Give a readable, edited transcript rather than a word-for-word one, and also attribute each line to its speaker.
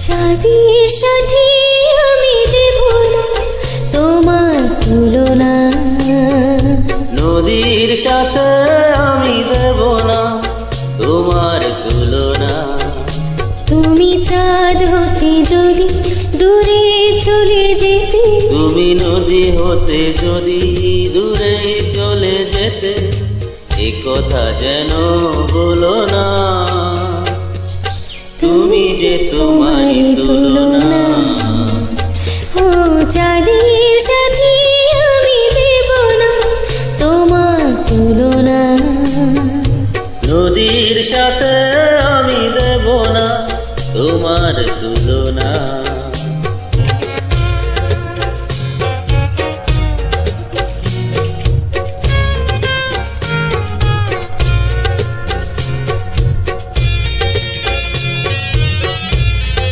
Speaker 1: চাঁদের সাথে আমি দেব না তোমার তুলনা,
Speaker 2: নদীর সাথে আমি দেব না তোমার তুলনা।
Speaker 1: তুমি চাঁদ হতে যদি দূরে চলে যেতে,
Speaker 2: তুমি নদী হতে যদি দূরে চলে যেতে, এ কথা যেন বলো না, তুমি যে তোমারই তুলনা।
Speaker 1: ও চাঁদের সাথে আমি দেব না তোমার তুলনা,
Speaker 2: নদীর সাথে আমি দেব না তোমার তুলনা।